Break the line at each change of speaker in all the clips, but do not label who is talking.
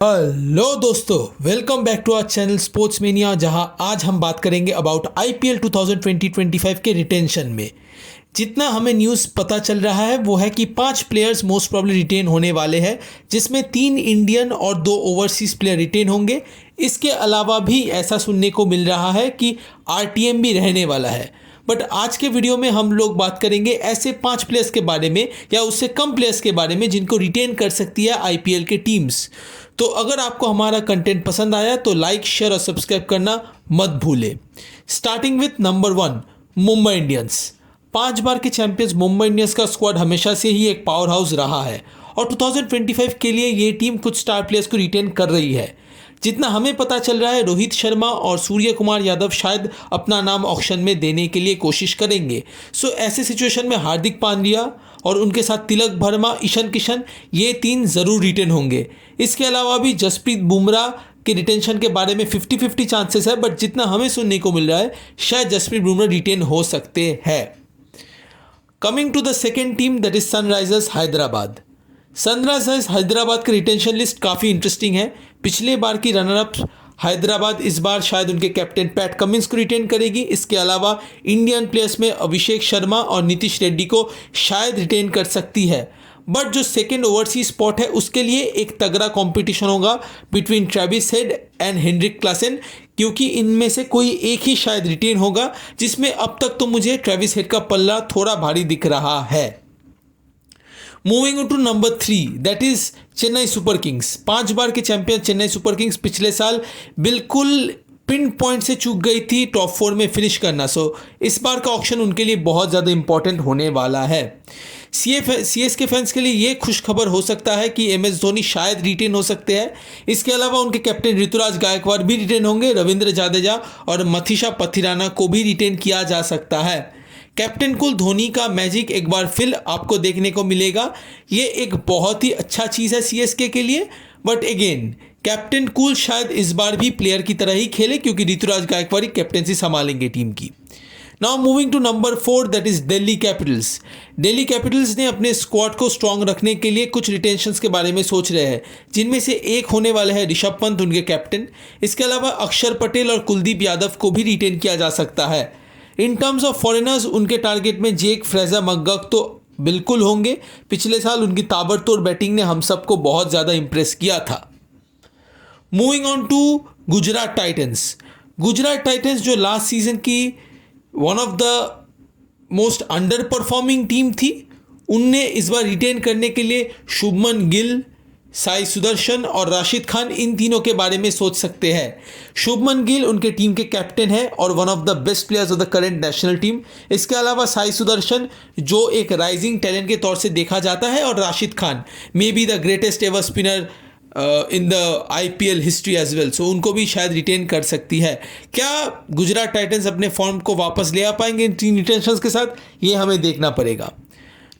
Hello दोस्तों, welcome back to our channel sports mania, जहां आज हम बात करेंगे अबाउट आईपीएल 2020-25 के रिटेंशन में। जितना हमें न्यूज़ पता चल रहा है वो है कि 5 प्लेयर्स मोस्ट प्रॉब्ली रिटेन होने वाले हैं, जिसमें 3 इंडियन और 2 ओवरसीज़ प्लेयर रिटेन होंगे। इसके अलावा भी ऐसा सुनने को मिल रहा है कि आरटीएम भी रहने वाला है। बट आज के वीडियो में हम लोग बात करेंगे ऐसे 5 प्लेयर्स के बारे में या उससे कम प्लेयर्स के बारे में जिनको रिटेन कर सकती है आईपीएल के टीम्स। तो अगर आपको हमारा कंटेंट पसंद आया तो लाइक, शेयर और सब्सक्राइब करना मत भूलें। Starting with number 1, Mumbai Indians. 5 बार के चैंपियंस मुंबई इंडियंस का स्क्वाड हमेशा से ही एक पावर हाउस रहा है और 2025 के लिए ये टीम कुछ स्टार प्लेयर्स को रिटेन कर रही है। जितना हमें पता चल रहा है, रोहित शर्मा और सूर्य कुमार यादव शायद अपना नाम ऑक्शन में देने के लिए कोशिश करेंगे। सो ऐसे सिचुएशन में हार्दिक पांड्या और उनके साथ तिलक वर्मा, ईशान किशन, ये 3 ज़रूर रिटेन होंगे। इसके अलावा भी जसप्रीत बुमराह के रिटेंशन के बारे में 50-50 चांसेस है, बट जितना हमें सुनने को मिल रहा है शायद जसप्रीत बुमराह रिटेन हो सकते हैं। Coming to the second team, that is Sunrisers Hyderabad. Sunrisers Hyderabad की रिटेंशन लिस्ट काफ़ी इंटरेस्टिंग है। पिछले बार की रनर अप हैदराबाद इस बार शायद उनके कैप्टन पैट कमिंस को रिटेन करेगी। इसके अलावा इंडियन प्लेयर्स में अभिषेक शर्मा और नीतीश रेड्डी को शायद रिटेन कर सकती है। बट जो सेकेंड ओवरसीज स्पॉट है उसके लिए एक तगड़ा कंपटीशन होगा between Travis Head and Heinrich Klaasen, क्योंकि इनमें से कोई एक ही शायद रिटेन होगा, जिसमें अब तक तो मुझे ट्रेविस हेड का पल्ला थोड़ा भारी दिख रहा है। Moving on to number 3, that is Chennai Super Kings. 5 बार के चैंपियन चेन्नई सुपर किंग्स पिछले साल बिल्कुल पिन पॉइंट से चूक गई थी टॉप 4 में फिनिश करना। सो इस बार का ऑक्शन उनके लिए बहुत ज़्यादा इंपॉर्टेंट होने वाला है। सीएसके फैंस के लिए ये खुश खबर हो सकता है कि एमएस धोनी शायद रिटेन हो सकते हैं। इसके अलावा उनके कैप्टन ऋतुराज गायकवाड़ भी रिटेन होंगे। रविंद्र जडेजा और मथीशा पथिराना को भी रिटेन किया जा सकता है। कैप्टन कूल धोनी का मैजिक एक बार फिर आपको देखने को मिलेगा। ये एक बहुत ही अच्छा चीज़ है सीएसके के लिए। बट अगेन कैप्टन कूल शायद इस बार भी प्लेयर की तरह ही खेले, क्योंकि ऋतुराज गायकवाड़ कैप्टनसी संभालेंगे टीम की। Now moving to number 4, that is Delhi Capitals. Delhi Capitals ने अपने स्क्वाड को स्ट्रांग रखने के लिए कुछ रिटेंशंस के बारे में सोच रहे हैं, जिनमें से एक होने वाले हैं ऋषभ पंत, उनके कैप्टन। इसके अलावा अक्षर पटेल और कुलदीप यादव को भी रिटेन किया जा सकता है। इन टर्म्स ऑफ फॉरेनर्स उनके टारगेट में जेक फ्रेजर मकगक तो बिल्कुल होंगे। पिछले साल उनकी ताबड़तोड़ बैटिंग ने हम सबको बहुत ज़्यादा इंप्रेस किया था। Moving on to Gujarat Titans. Gujarat Titans जो लास्ट सीजन की one of the most underperforming team थी, उनने इस बार रिटेन करने के लिए शुभमन गिल, साई सुदर्शन और राशिद खान, इन तीनों के बारे में सोच सकते हैं। शुभमन गिल उनके टीम के कैप्टन है और one of the best players of the current national team. इसके अलावा साई सुदर्शन जो एक राइजिंग टैलेंट के तौर से देखा जाता है, और Rashid Khan may be the greatest ever spinner in the IPL history as well. So उनको भी शायद रिटेन कर सकती है। क्या गुजरात टाइटंस अपने फॉर्म को वापस ले आ पाएंगे इन 3 रिटेंशंस के साथ, ये हमें देखना पड़ेगा।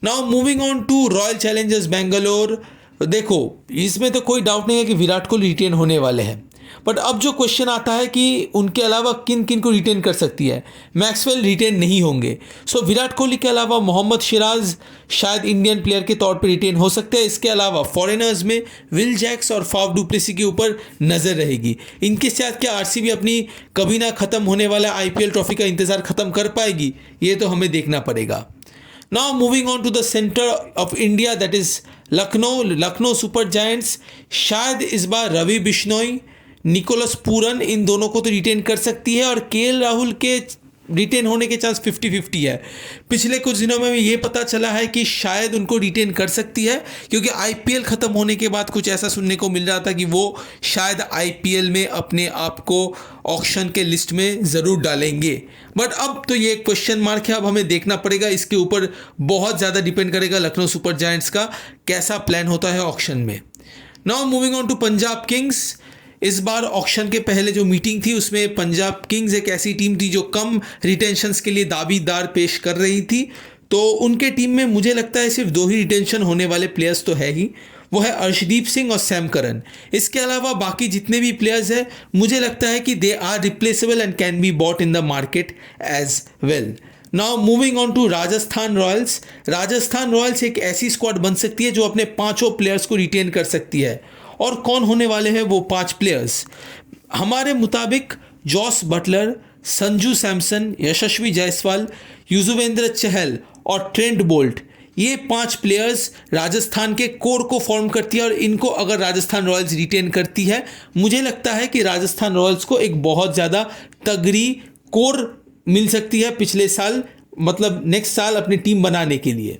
Now moving on to Royal Challengers Bangalore. देखो, इसमें तो कोई डाउट नहीं है कि विराट कोहली रिटेन होने वाले हैं। बट अब जो क्वेश्चन आता है कि उनके अलावा किन किन को रिटेन कर सकती है। मैक्सवेल रिटेन नहीं होंगे। सो विराट कोहली के अलावा मोहम्मद सिराज शायद इंडियन प्लेयर के तौर पे रिटेन हो सकते हैं। इसके अलावा फॉरेनर्स में विल जैक्स और फाफ डू प्लेसी के ऊपर नज़र रहेगी। इनके साथ क्या आरसीबी अपनी कभी ना ख़त्म होने वाला आईपीएल ट्रॉफी का इंतज़ार ख़त्म कर पाएगी, ये तो हमें देखना पड़ेगा। Now moving on to the centre of India, that is Lucknow Super Giants. शायद इस बार रवि बिश्नोई, निकोलस पूरन, इन दोनों को तो रिटेन कर सकती है, और केएल राहुल के रिटेन होने के चांस 50-50 है। पिछले कुछ दिनों में ये पता चला है कि शायद उनको रिटेन कर सकती है, क्योंकि आईपीएल ख़त्म होने के बाद कुछ ऐसा सुनने को मिल रहा था कि वो शायद आईपीएल में अपने आप को ऑक्शन के लिस्ट में ज़रूर डालेंगे। बट अब तो ये क्वेश्चन मार्क है, अब हमें देखना पड़ेगा। इसके ऊपर बहुत ज़्यादा डिपेंड करेगा लखनऊ सुपर जायंट्स का कैसा प्लान होता है ऑक्शन में। Now moving on to Punjab Kings. इस बार ऑक्शन के पहले जो मीटिंग थी उसमें पंजाब किंग्स एक ऐसी टीम थी जो कम रिटेंशंस के लिए दावेदार पेश कर रही थी। तो उनके टीम में मुझे लगता है सिर्फ 2 ही रिटेंशन होने वाले प्लेयर्स तो है ही, वो है अर्शदीप सिंह और सैम करन। इसके अलावा बाकी जितने भी प्लेयर्स हैं मुझे लगता है कि they are replaceable and can be bought in the market as well. Now moving on to Rajasthan Royals. Rajasthan Royals एक ऐसी स्क्वाड बन सकती है जो अपने 5 प्लेयर्स को रिटेन कर सकती है, और कौन होने वाले हैं वो 5 प्लेयर्स। हमारे मुताबिक जॉस बटलर, संजू सैमसन, यशस्वी जायसवाल, युजवेंद्र चहल और ट्रेंट बोल्ट, ये 5 प्लेयर्स राजस्थान के कोर को फॉर्म करती है और इनको अगर राजस्थान रॉयल्स रिटेन करती है, मुझे लगता है कि राजस्थान रॉयल्स को एक बहुत ज़्यादा तगड़ी कोर मिल सकती है पिछले साल, मतलब नेक्स्ट साल अपनी टीम बनाने के लिए।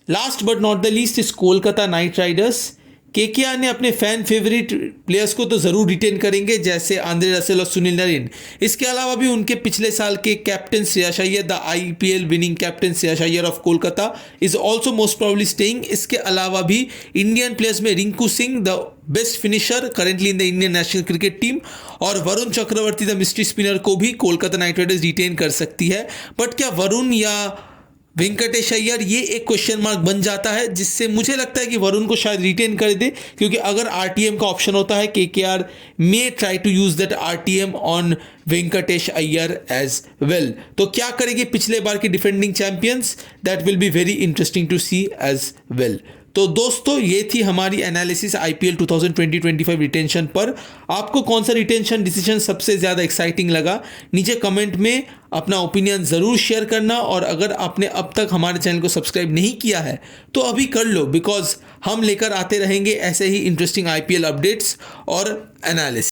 Last but not the least is Kolkata night Riders. KKR ने अपने फैन फेवरेट प्लेयर्स को तो ज़रूर रिटेन करेंगे, जैसे आंद्रे रसेल और सुनील नरेन। इसके अलावा भी उनके पिछले साल के captain Shreyas Iyer, the IPL winning captain Shreyas Iyer of Kolkata is also most probably staying. इसके अलावा भी इंडियन प्लेयर्स में Rinku Singh, the best finisher currently in the Indian national cricket team, और Varun Chakravarthy, the mystery spinner, को भी कोलकाता नाइट राइडर्स रिटेन कर सकती है। बट क्या वरुण या वेंकटेश अय्यर, ये एक क्वेश्चन मार्क बन जाता है, जिससे मुझे लगता है कि वरुण को शायद रिटेन कर दे, क्योंकि अगर आरटीएम का ऑप्शन होता है, KKR may try to use that RTM on Venkatesh Iyer as well. तो क्या करेंगे पिछले बार के defending champions, that will be very interesting to see as well. तो दोस्तों, ये थी हमारी एनालिसिस आईपीएल 2020-25 रिटेंशन पर। आपको कौन सा रिटेंशन डिसीजन सबसे ज़्यादा एक्साइटिंग लगा, नीचे कमेंट में अपना ओपिनियन ज़रूर शेयर करना। और अगर आपने अब तक हमारे चैनल को सब्सक्राइब नहीं किया है तो अभी कर लो, बिकॉज हम लेकर आते रहेंगे ऐसे ही इंटरेस्टिंग आईपीएल अपडेट्स और एनालिसिस।